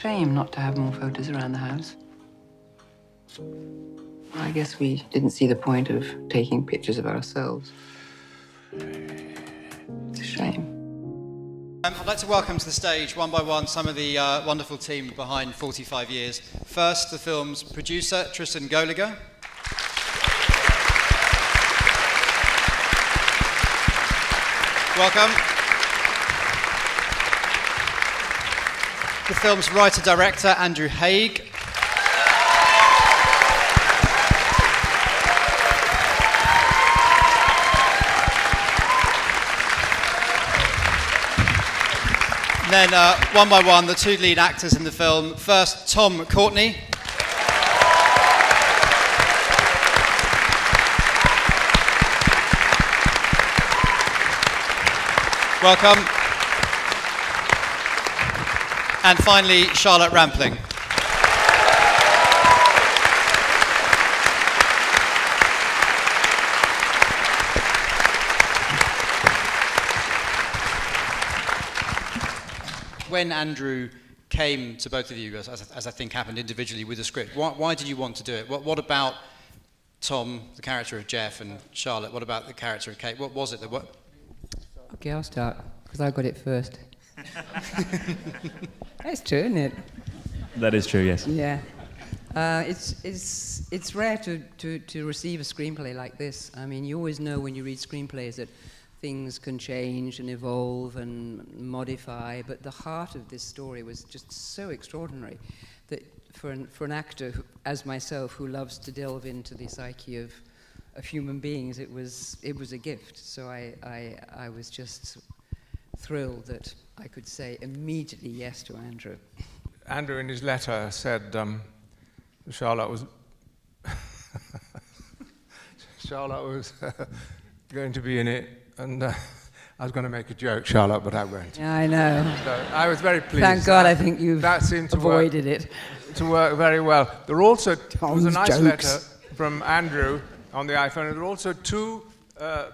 shame not to have more photos around the house. I guess we didn't see the point of taking pictures of ourselves. It's a shame. I'd like to welcome to the stage, one by one, some of the wonderful team behind 45 years. First, the film's producer, Tristan Goligher. Welcome. The film's writer-director, Andrew Haigh. Then, one by one, the two lead actors in the film. First, Tom Courtenay. Welcome. And finally, Charlotte Rampling. When Andrew came to both of you, as I think happened individually with the script, why did you want to do it? What about Tom, the character of Jeff, and Charlotte? What about the character of Kate? What was it that... Okay, I'll start, because I got it first. That's true, isn't it? That is true, yes. Yeah. It's rare to receive a screenplay like this. I mean, you always know when you read screenplays that things can change and evolve and modify, but the heart of this story was just so extraordinary that for an actor as myself who loves to delve into the psyche of human beings, it was a gift. So I was just thrilled that I could say immediately yes to Andrew. Andrew in his letter said Charlotte was going to be in it, and I was going to make a joke, Charlotte, but I won't. Yeah, I know. So I was very pleased. Thank God, I think you've avoided it. To work very well. There was a nice jokes. letter from Andrew on the iPhone. There were also two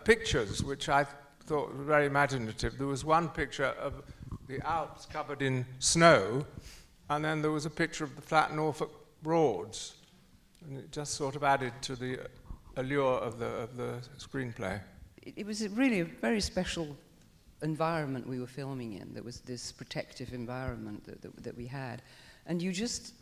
pictures, which I thought were very imaginative. There was one picture of the Alps covered in snow, and then there was a picture of the flat Norfolk Broads, and it just sort of added to the allure of the screenplay. It was really a very special environment we were filming in. There was this protective environment that we had, and you just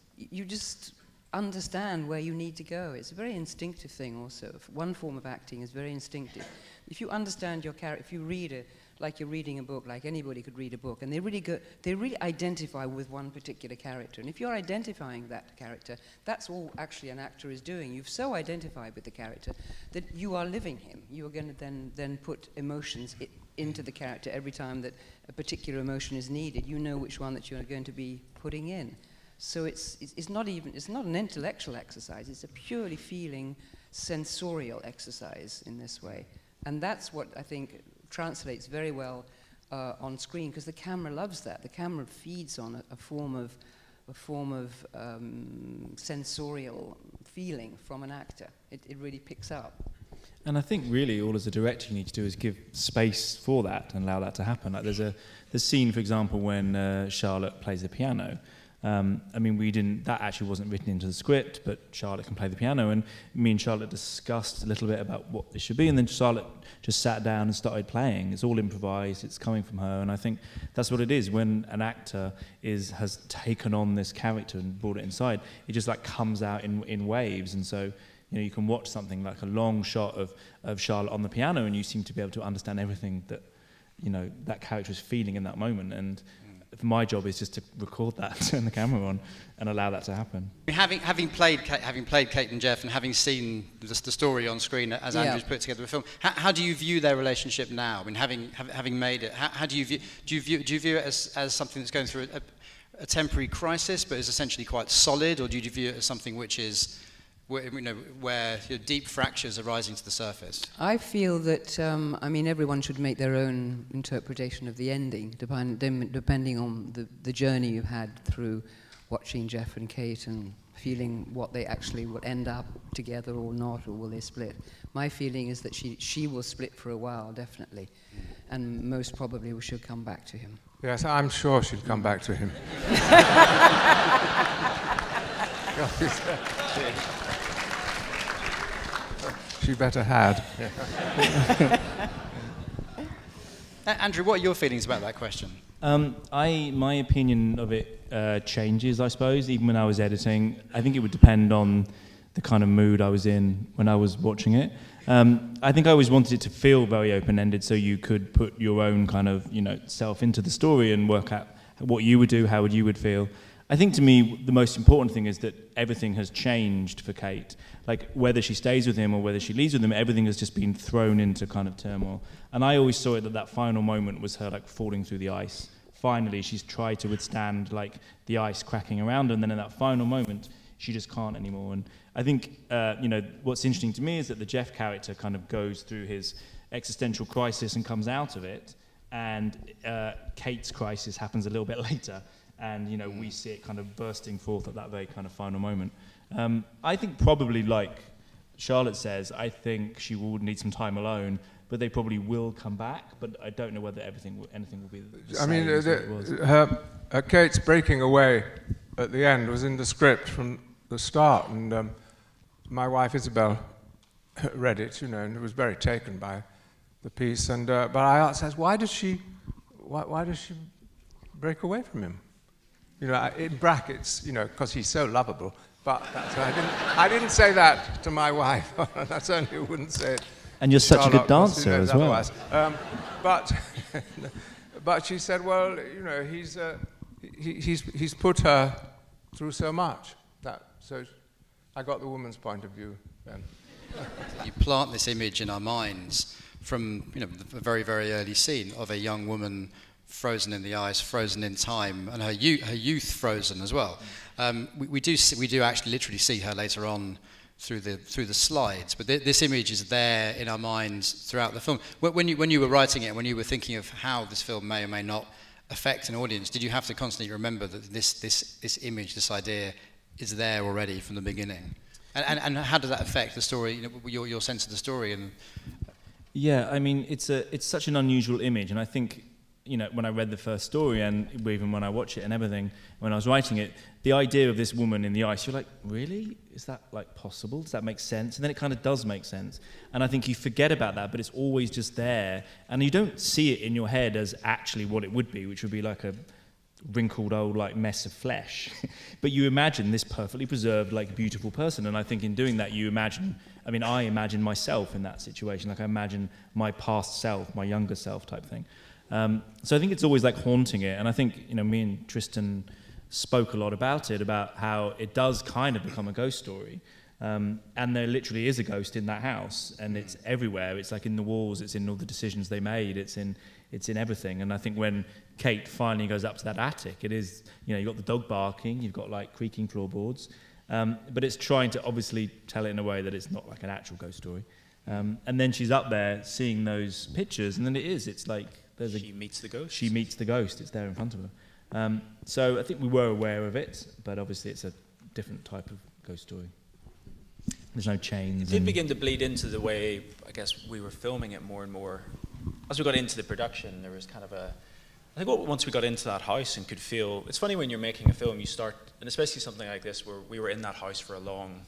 understand where you need to go. It's a very instinctive thing also. One form of acting is very instinctive. If you understand your character, if you read like you're reading a book, like anybody could read a book, and they really identify with one particular character. And if you're identifying that character, that's all actually an actor is doing. You've so identified with the character that you are living him. You are going to then put emotions into the character every time that a particular emotion is needed. You know which one that you're going to be putting in. So it's not an intellectual exercise. It's a purely feeling, sensorial exercise in this way, and that's what I think translates very well on screen, because the camera loves that. The camera feeds on a form of sensorial feeling from an actor. It really picks up. And I think really all as a director you need to do is give space for that and allow that to happen. Like there's a scene, for example, when Charlotte plays the piano. I mean, that actually wasn't written into the script, but Charlotte can play the piano, and me and Charlotte discussed a little bit about what this should be, and then Charlotte just sat down and started playing. It's all improvised, it's coming from her, and I think that's what it is. When an actor has taken on this character and brought it inside, it just like comes out in waves, and so you can watch something like a long shot of Charlotte on the piano, and you seem to be able to understand everything that that character is feeling in that moment. And my job is just to record that, turn the camera on, and allow that to happen. Having played Kate and Jeff, and having seen the story on screen as Andrew's put together the film, how do you view their relationship now? I mean, having made it, how do you view it as something that's going through a temporary crisis, but is essentially quite solid, or do you view it as something which is where deep fractures are rising to the surface? I feel that, I mean, everyone should make their own interpretation of the ending, depending on the journey you've had through watching Jeff and Kate and feeling what they actually will end up together or not, or will they split. My feeling is that she will split for a while, definitely, and most probably we should come back to him. Yes, I'm sure she'd come back to him. She better had. Andrew, what are your feelings about that question? My opinion of it changes, I suppose, even when I was editing. I think it would depend on the kind of mood I was in when I was watching it. I think I always wanted it to feel very open-ended, so you could put your own kind of, self into the story and work out what you would do, how you would feel. I think to me, the most important thing is that everything has changed for Kate. Like, whether she stays with him or whether she leaves with him, everything has just been thrown into kind of turmoil. And I always saw it that final moment was her, like, falling through the ice. Finally, she's tried to withstand, like, the ice cracking around her, and then in that final moment, she just can't anymore. And I think, what's interesting to me is that the Jeff character kind of goes through his existential crisis and comes out of it, and Kate's crisis happens a little bit later. And, we see it kind of bursting forth at that very kind of final moment. I think probably, like Charlotte says, I think she will need some time alone, but they probably will come back. But I don't know whether anything will be the same as it was. Kate's breaking away at the end was in the script from the start, and my wife Isabel read it, and was very taken by the piece. And but I asked her, why does she break away from him? In brackets, because he's so lovable. But I didn't say that to my wife. I certainly wouldn't say it. And you're such a good dancer as well. But she said, well, he's put her through so much. So I got the woman's point of view then. You plant this image in our minds from the very, very early scene of a young woman frozen in the ice, frozen in time, and her youth frozen as well. We do actually literally see her later on through the slides, but this image is there in our minds throughout the film. When you were writing it, when you were thinking of how this film may or may not affect an audience, did you have to constantly remember that this image, this idea, is there already from the beginning? And how does that affect the story? Your sense of the story? And yeah, I mean, it's such an unusual image, and I think, when I read the first story, and even when I watch it and everything, when I was writing it, the idea of this woman in the ice, you're like, really? Is that, like, possible? Does that make sense? And then it kind of does make sense. And I think you forget about that, but it's always just there. And you don't see it in your head as actually what it would be, which would be like a wrinkled old, like, mess of flesh. But you imagine this perfectly preserved, like, beautiful person. And I think in doing that, I imagine myself in that situation. Like, I imagine my past self, my younger self type thing. So I think it's always like haunting it, and I think me and Tristan spoke a lot about it, about how it does kind of become a ghost story, and there literally is a ghost in that house, and it's everywhere. It's like in the walls, it's in all the decisions they made, it's in everything. And I think when Kate finally goes up to that attic, it is, you've got the dog barking, you've got like creaking floorboards, but it's trying to obviously tell it in a way that it's not like an actual ghost story. And then she's up there seeing those pictures, and then it's like she meets the ghost. She meets the ghost. It's there in front of her. So I think we were aware of it, but obviously it's a different type of ghost story. There's no chains. It did begin to bleed into the way, I guess, we were filming it more and more. As we got into the production, there was kind of I think once we got into that house and could feel, it's funny when you're making a film, you start, and especially something like this where we were in that house for a long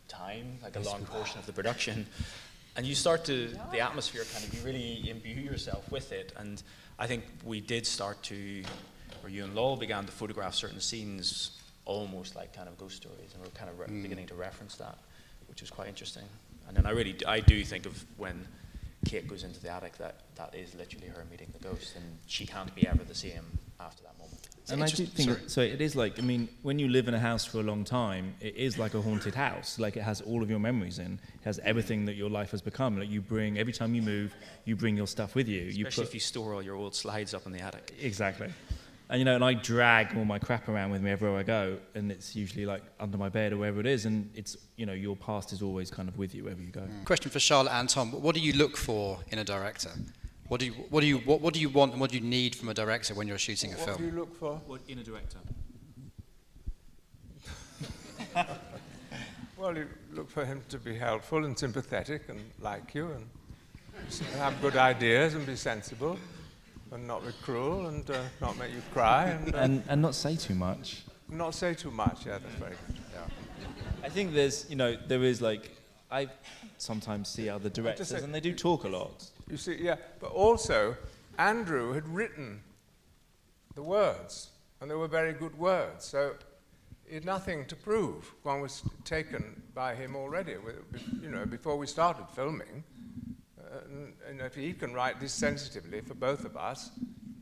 time, like a long portion of the production. And you start to, the atmosphere kind of, you really imbue yourself with it. And I think we did start to, or you and Lowell began to photograph certain scenes almost like kind of ghost stories. And we're kind of beginning to reference that, which is quite interesting. And then I do think of when Kate goes into the attic, that is literally her meeting the ghost. And she can't be ever the same after that moment. And I do think, so it is like, when you live in a house for a long time, it is like a haunted house. Like, it has all of your memories in. It has everything that your life has become. Like, every time you move, you bring your stuff with you. Especially if you store all your old slides up in the attic. Exactly. And, and I drag all my crap around with me everywhere I go, and it's usually like under my bed or wherever it is, and it's, your past is always kind of with you wherever you go. Question for Charlotte and Tom. What do you look for in a director? What do you want and what do you need from a director when you're shooting a film? What do you look for? What in a director? Well, you look for him to be helpful and sympathetic and like you and have good ideas and be sensible. and not be cruel, and not make you cry, and not say too much. Not say too much. Yeah, that's very good. Yeah. I think there's, there is like, I sometimes see other directors and they do talk a lot. You see, yeah, but also Andrew had written the words, and they were very good words. So he had nothing to prove. One was taken by him already, before we started filming. And if he can write this sensitively for both of us,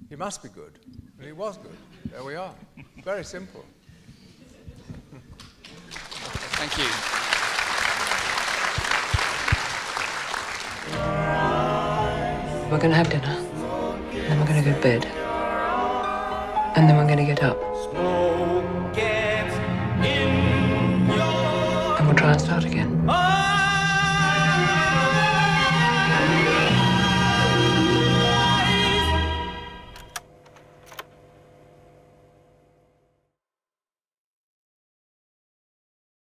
he must be good. And he was good. There we are. Very simple. Thank you. We're going to have dinner, and then we're going to go to bed, and then we're going to get up. And we'll try and start again.